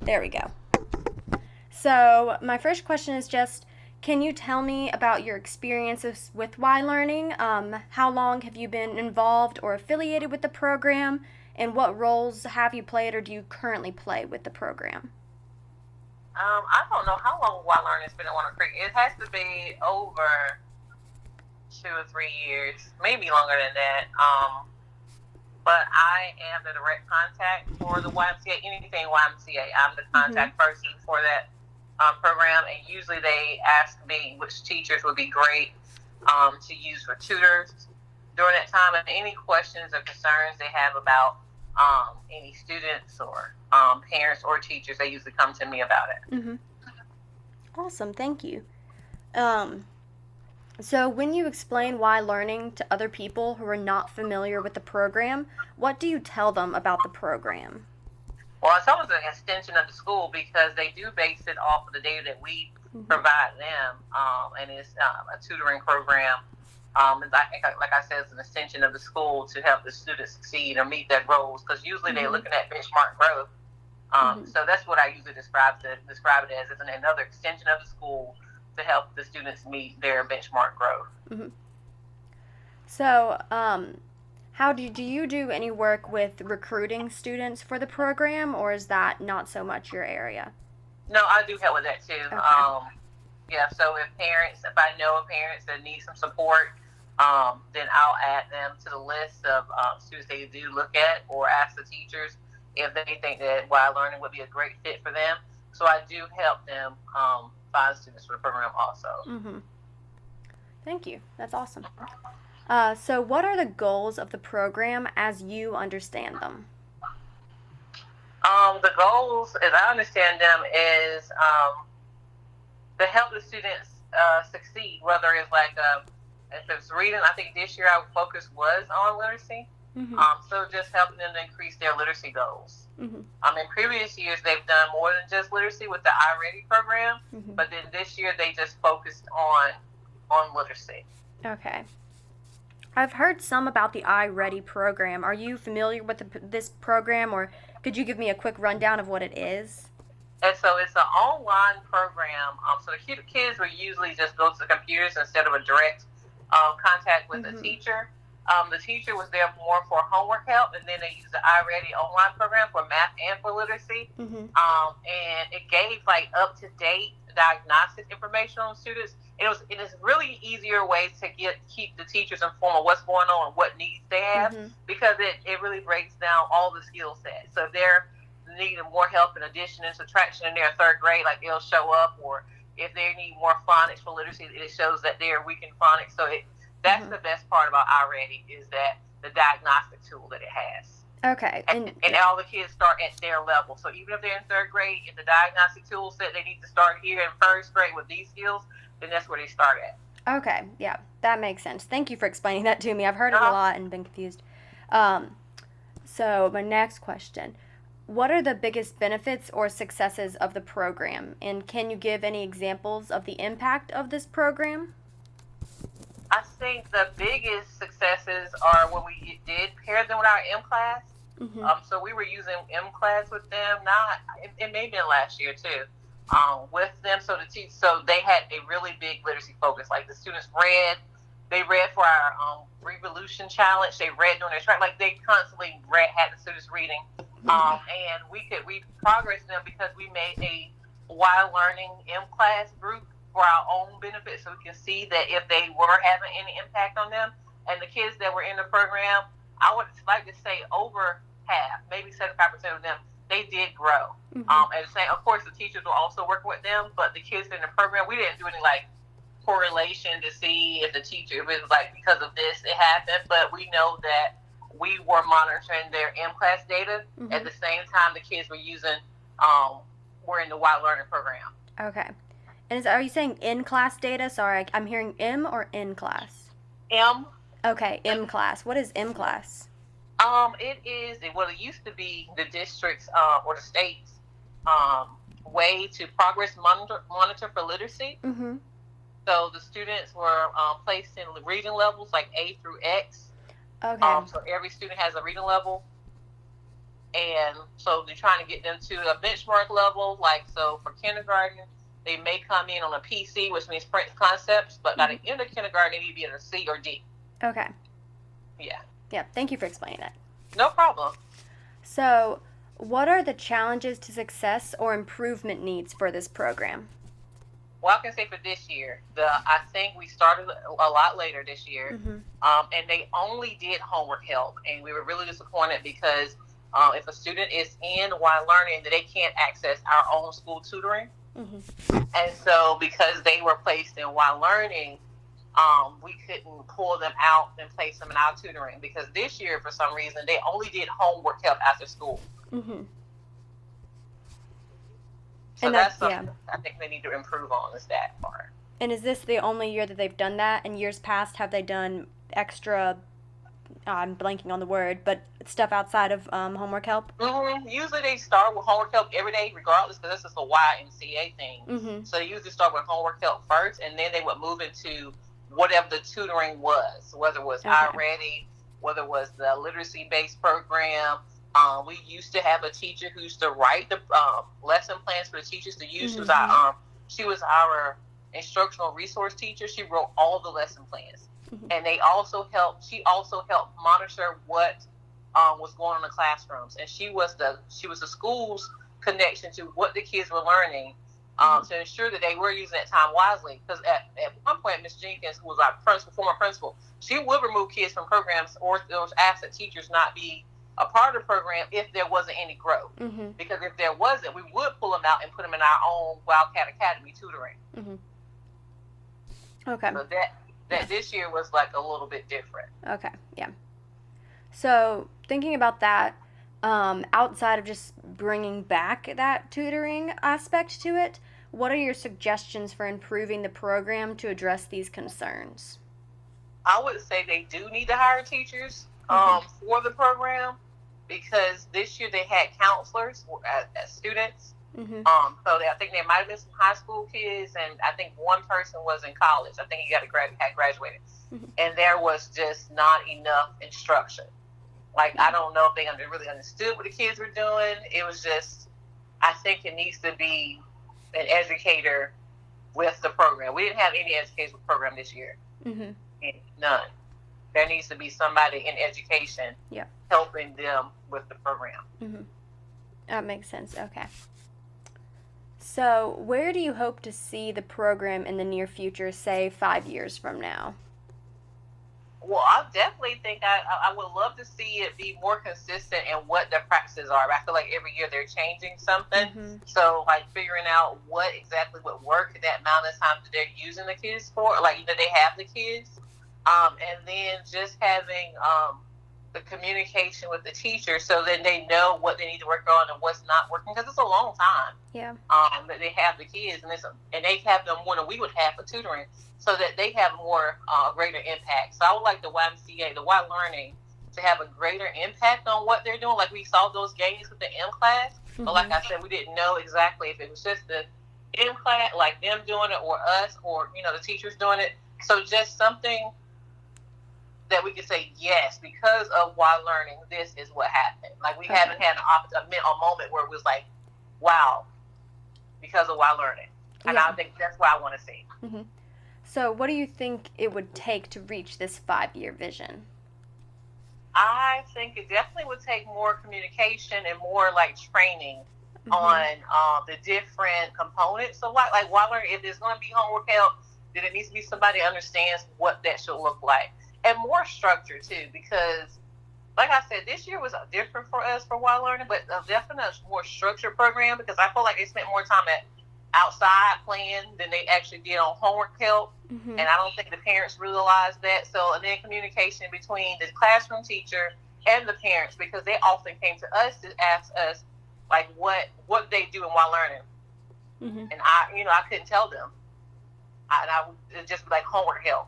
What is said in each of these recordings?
There we go. So, my first question is just, can you tell me about your experiences with Y Learning? How long have you been involved or affiliated with the program? And what roles have you played or do you currently play with the program? I don't know how long Wild Learning has been in Walnut Creek. It has to be over 2 or 3 years, maybe longer than that. But I am the direct contact for the YMCA, anything YMCA. I'm the Mm-hmm. contact person for that program, and usually they ask me which teachers would be great to use for tutors during that time, and any questions or concerns they have about any students or parents or teachers, they usually come to me about it. Mm-hmm. Awesome, thank you. Um, so, when you explain Y Learning to other people who are not familiar with the program, what do you tell them about the program? Well, it's almost an extension of the school because they do base it off of the data that we Mm-hmm. provide them, and it's a tutoring program. Like I said, it's an extension of the school to help the students succeed or meet their goals because usually they're Mm-hmm. looking at benchmark growth. Mm-hmm. So that's what I usually describe it as. It's another extension of the school to help the students meet their benchmark growth. Mm-hmm. So, how do you do any work with recruiting students for the program, or is that not so much your area? No, I do help with that too. Okay. Yeah, so if I know of parents that need some support, then I'll add them to the list of students they do look at, or ask the teachers if they think that Wild Learning would be a great fit for them. So I do help them find students for the program also. Mm-hmm. Thank you. That's awesome. So, what are the goals of the program as you understand them? The goals, as I understand them, is to help the students succeed, whether it's like if it's reading. I think this year our focus was on literacy. Mm-hmm. So just helping them to increase their literacy goals. Mm-hmm. In previous years, they've done more than just literacy with the iReady program, Mm-hmm. but then this year they just focused on literacy. Okay. I've heard some about the iReady program. Are you familiar with this program, or could you give me a quick rundown of what it is? And so it's an online program. So the kids will usually just go to the computers instead of a direct contact with Mm-hmm. the teacher. The teacher was there more for homework help, and then they used the iReady online program for math and for literacy. Mm-hmm. And it gave like up to date diagnostic information on students. It is really easier way to keep the teachers informed of what's going on and what needs they have, Mm-hmm. because it really breaks down all the skill sets. So if they're needing more help in addition and subtraction in their third grade, like it'll show up, or if they need more phonics for literacy, it shows that they're weak in phonics. So that's Mm-hmm. the best part about iReady, is that the diagnostic tool that it has. Okay. And all the kids start at their level. So even if they're in third grade, if the diagnostic tool said they need to start here in first grade with these skills, then that's where they start at. Okay, yeah, that makes sense. Thank you for explaining that to me. I've heard it a lot and been confused. So my next question. What are the biggest benefits or successes of the program? And can you give any examples of the impact of this program? I think the biggest successes are when we did pair them with our M class. Mm-hmm. So we were using M class with them. It may have been last year too. With them, so they had a really big literacy focus. Like the students they read for our Revolution Challenge. They read during their track. Like they constantly had the students reading. And we progressed them because we made a Wild Learning M class group for our own benefit, so we can see that if they were having any impact on them. And the kids that were in the program, I would like to say over half, maybe 75% of them, they did grow. Mm-hmm. And saying, of course, the teachers were also working with them, but the kids in the program, we didn't do any like correlation to see if if it was like because of this it happened, but we know that we were monitoring their M class data. Mm-hmm. At the same time the kids were were in the Wild Learning program. Okay. And are you saying in-class data? Sorry, I'm hearing M or in-class? M. Okay, M class. What is M class? It used to be the district's or the state's way to progress monitor for literacy. Mm-hmm. So the students were placed in reading levels like A through X. Okay. So every student has a reading level. And so they're trying to get them to a benchmark level. Like, so for kindergarten, they may come in on a PC, which means print concepts, but by the end of kindergarten, they need to be in a C or D. Okay. Yeah. Yeah, thank you for explaining that. No problem. So, what are the challenges to success or improvement needs for this program? Well, I can say for this year, I think we started a lot later this year, and they only did homework help, and we were really disappointed because if a student is in while learning, they can't access our own school tutoring, and so because they were placed in while learning, we couldn't pull them out and place them in our tutoring because this year, for some reason, they only did homework help after school. So And that's something I think they need to improve on, is that part. And is this the only year that they've done that? In years past, have they done extra, I'm blanking on the word, but stuff outside of homework help? Usually they start with homework help every day, regardless, because this is a YMCA thing. So they usually start with homework help first, and then they would move into whatever the tutoring was, whether it was iReady, whether it was the literacy-based program. We used to have a teacher who used to write the lesson plans for the teachers to use. She was our instructional resource teacher. She wrote all the lesson plans, and she also helped monitor what was going on in the classrooms. And she was the school's connection to what the kids were learning, to ensure that they were using that time wisely. Because at one point, Miss Jenkins, who was our former principal, she would remove kids from programs or ask that teachers not be a part of the program if there wasn't any growth. Because if there wasn't, we would pull them out and put them in our own Wildcat Academy tutoring. Okay. So that this year was like a little bit different. Okay, yeah. So thinking about that, outside of just bringing back that tutoring aspect to it, what are your suggestions for improving the program to address these concerns? I would say they do need to hire teachers for the program, because this year they had counselors as students. So I think there might have been some high school kids, and I think one person was in college. I think he had graduated. And there was just not enough instruction. Like, I don't know if they really understood what the kids were doing. It was just, I think it needs to be an educator with the program. We didn't have any educational program this year. None. There needs to be somebody in education helping them with the program. That makes sense. Okay. So, where do you hope to see the program in the near future, say 5 years from now? Well, I definitely think I would love to see it be more consistent in what the practices are. I feel like every year they're changing something. So, like, figuring out what exactly would work that amount of time that they're using the kids for, like, that they have the kids. And then just having the communication with the teacher, so that they know what they need to work on and what's not working, because it's a long time. That they have the kids, and they have them more than we would have for tutoring, so that they have more greater impact. So I would like the YMCA, the Y Learning, to have a greater impact on what they're doing. Like, we saw those gains with the M class, but like I said, we didn't know exactly if it was just the M class, like them doing it, or us, or the teachers doing it. So just something that we could say, yes, because of Y Learning, this is what happened. Like, we haven't had a moment where it was like, wow, because of Y Learning. And I think that's what I want to see. So what do you think it would take to reach this 5-year vision? I think it definitely would take more communication and more, like, training on the different components of like Y Learning. If there's going to be homework help, then it needs to be somebody who understands what that should look like. And more structure, too, because, like I said, this year was different for us for Y Learning, but definitely a more structured program, because I feel like they spent more time outside playing than they actually did on homework help. And I don't think the parents realized that. So, and then communication between the classroom teacher and the parents, because they often came to us to ask us, like, what they do in Y Learning. And I couldn't tell them. I would just be like, homework help.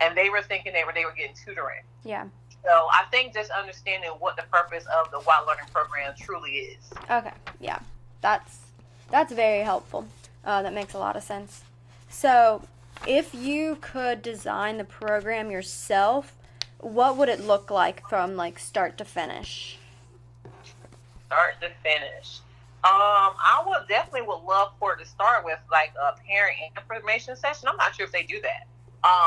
And they were thinking they were getting tutoring. So I think just understanding what the purpose of the Y Learning program truly is. Okay, yeah. That's very helpful. That makes a lot of sense. So, if you could design the program yourself, what would it look like from, like, start to finish? Start to finish. I would definitely would love for it to start with like a parent information session. I'm not sure if they do that.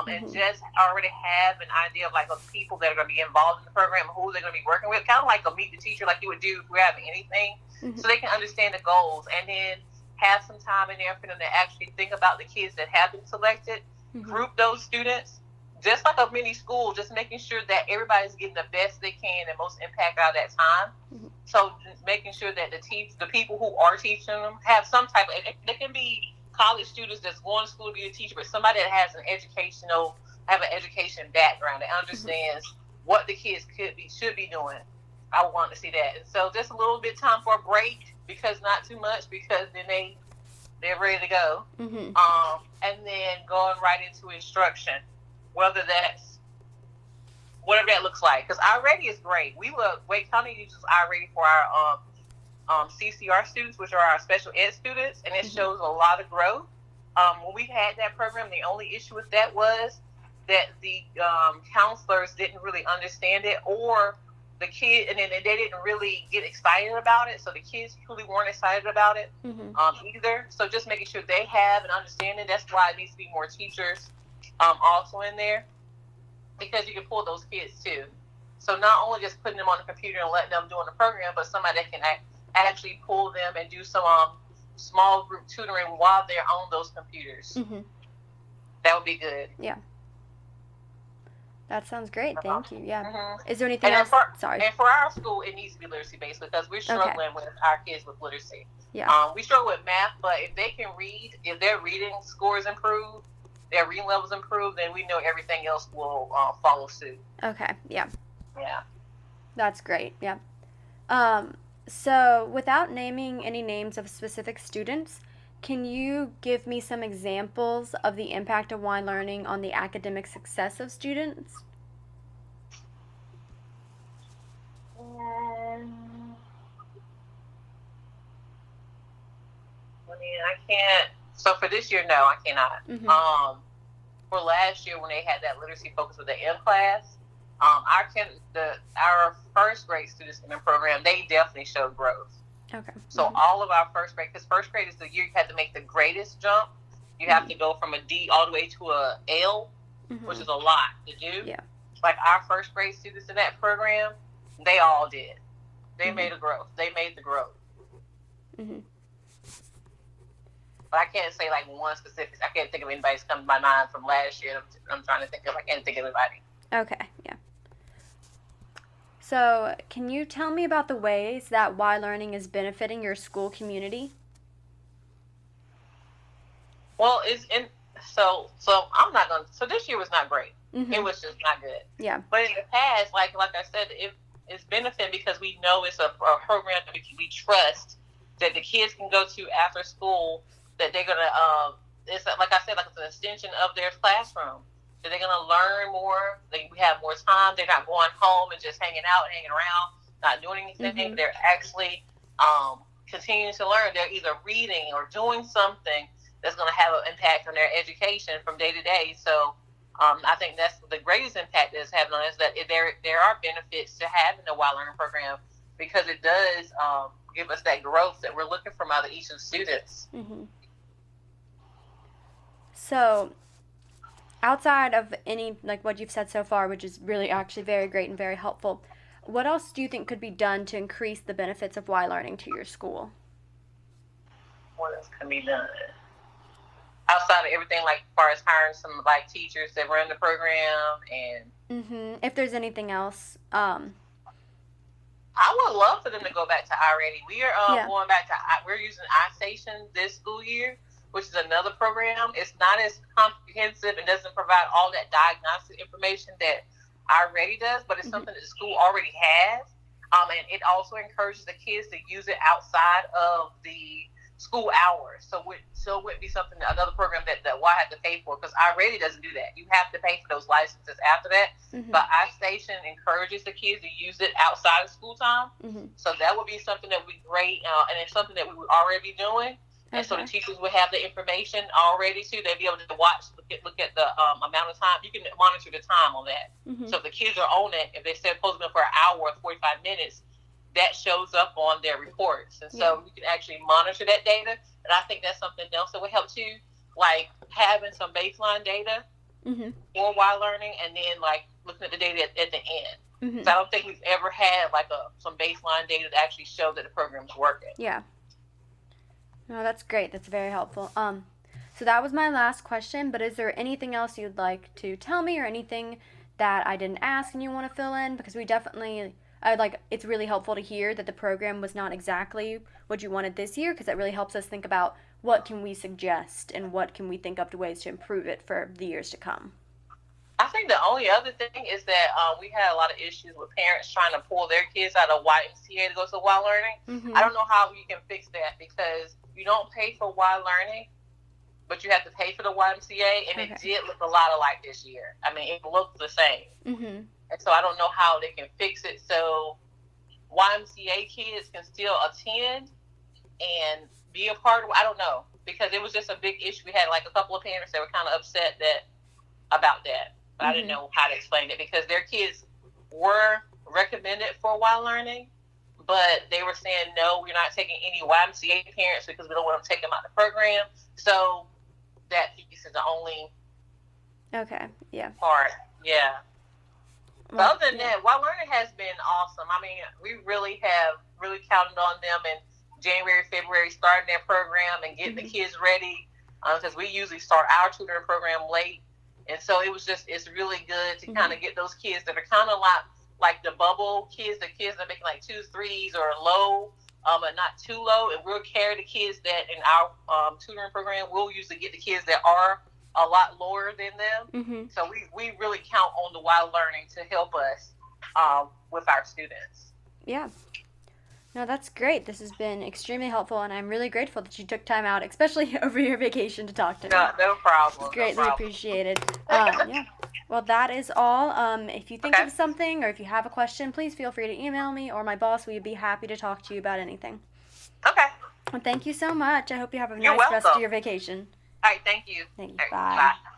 And Mm-hmm. just already have an idea of like of people that are going to be involved in the program, who they're going to be working with, kind of like a meet the teacher, like you would do if we're having anything, Mm-hmm. so they can understand the goals, and then have some time in there for them to actually think about the kids that have been selected, Mm-hmm. group those students, just like a mini school, just making sure that everybody's getting the best they can and most impact out of that time. Mm-hmm. So making sure that the people who are teaching them have some type of, they can be college students that's going to school to be a teacher, but somebody that has have an education background that Mm-hmm. understands what the kids should be doing. I want to see that. And so just a little bit time for a break, because not too much, because then they're ready to go. Mm-hmm. And then going right into instruction, whether that's whatever that looks like. Because iReady is great. We love Wake County uses iReady for our CCR students, which are our special ed students, and it Mm-hmm. shows a lot of growth. When we had that program, the only issue with that was that the counselors didn't really understand it, or the kid, and then they didn't really get excited about it. So the kids truly weren't excited about it Mm-hmm. either. So just making sure they have an understanding. That's why it needs to be more teachers also in there, because you can pull those kids too. So not only just putting them on the computer and letting them do the program, but somebody that can actually pull them and do some small group tutoring while they're on those computers. Mm-hmm. That would be good. Yeah. That sounds great. Thank you. Yeah. Mm-hmm. Is there anything else? Sorry. And for our school, it needs to be literacy based, because we're struggling with our kids with literacy. Yeah. We struggle with math, but if they can read, if their reading scores improve, their reading levels improve, then we know everything else will follow suit. Okay. Yeah. Yeah. That's great. Yeah. So without naming any names of specific students, can you give me some examples of the impact of wine learning on the academic success of students? I mean, I can't. So for this year, no, I cannot. Mm-hmm. For last year, when they had that literacy focus with the M class, our first grade students in the program, they definitely showed growth. Okay. So Mm-hmm. all of our first grade, because first grade is the year you have to make the greatest jump. You have to go from a D all the way to a L, Mm-hmm. which is a lot to do. Yeah. Like our first grade students in that program, they all did. They Mm-hmm. made a growth. They made the growth. Mm-hmm. But I can't say like one specific. I can't think of anybody's come to my mind from last year. I'm trying to think of. I can't think of anybody. Okay. Yeah. So, can you tell me about the ways that Y Learning is benefiting your school community? Well, so I'm not gonna. So this year was not great. Mm-hmm. It was just not good. Yeah. But in the past, like I said, it's benefit because we know it's a program that we trust, that the kids can go to after school. That they're gonna. It's like I said, like it's an extension of their classroom. That they're gonna learn more. We have more time. They're not going home and just hanging out, hanging around, not doing anything. Mm-hmm. They're actually continuing to learn. They're either reading or doing something that's going to have an impact on their education from day to day. So I think that's the greatest impact it's having on us, that there are benefits to having the Y Learning program, because it does give us that growth that we're looking from out of each of the students. Mm-hmm. So, outside of any, like what you've said so far, which is really actually very great and very helpful, what else do you think could be done to increase the benefits of Y Learning to your school? What else can be done? Outside of everything, like as far as hiring some like teachers that run the program, and If there's anything else, I would love for them to go back to iReady. We are going back to, we're using iStation this school year, which is another program. It's not as comprehensive and doesn't provide all that diagnostic information that iReady does, but it's something that the school already has. And it also encourages the kids to use it outside of the school hours. So it wouldn't be something, another program that Y have to pay for, because iReady doesn't do that. You have to pay for those licenses after that. Mm-hmm. But iStation encourages the kids to use it outside of school time. Mm-hmm. So that would be something that would be great, and it's something that we would already be doing. And so the teachers would have the information already too. They'd be able to look at the amount of time. You can monitor the time on that. Mm-hmm. So if the kids are on it, if they're supposed to be for an hour or 45 minutes, that shows up on their reports. And so Yeah. you can actually monitor that data. And I think that's something else that would help too, like having some baseline data Mm-hmm. for while learning, and then like looking at the data at the end. Mm-hmm. So I don't think we've ever had like some baseline data to actually show that the program's working. Yeah. No, that's great. That's very helpful. So that was my last question, but is there anything else you'd like to tell me or anything that I didn't ask and you want to fill in? Because it's really helpful to hear that the program was not exactly what you wanted this year, because that really helps us think about what can we suggest and what can we think up to ways to improve it for the years to come. I think the only other thing is that we had a lot of issues with parents trying to pull their kids out of YMCA to go to Y Learning. Mm-hmm. I don't know how you can fix that, because you don't pay for Y Learning, but you have to pay for the YMCA, and It did look a lot alike this year. I mean, it looked the same. Mm-hmm. And so I don't know how they can fix it so YMCA kids can still attend and be a part of it. I don't know, because it was just a big issue. We had like a couple of parents that were kind of upset about that. But I didn't know how to explain it, because their kids were recommended for Y Learning, but they were saying, no, we're not taking any YMCA parents because we don't want them to take them out of the program. So that piece is the only part. Yeah. But other than that, Y Learning has been awesome. I mean, we really have counted on them in January, February, starting their program and getting the kids ready, because we usually start our tutoring program late. And so it's really good to kind of get those kids that are kind of like the bubble kids, the kids that are making like 2s, 3s or low, but not too low. And we'll carry the kids that in our tutoring program, we'll usually get the kids that are a lot lower than them. Mm-hmm. So we really count on the Y Learning to help us with our students. Yeah. No, that's great. This has been extremely helpful, and I'm really grateful that you took time out, especially over your vacation, to talk to me. No problem. It's greatly no appreciated. Yeah. Well, that is all. If you think of something or if you have a question, please feel free to email me or my boss. We'd be happy to talk to you about anything. Okay. Well, thank you so much. I hope you have a You're nice rest welcome. of your vacation. All right. Thank you. Thank you. All right, Bye. bye.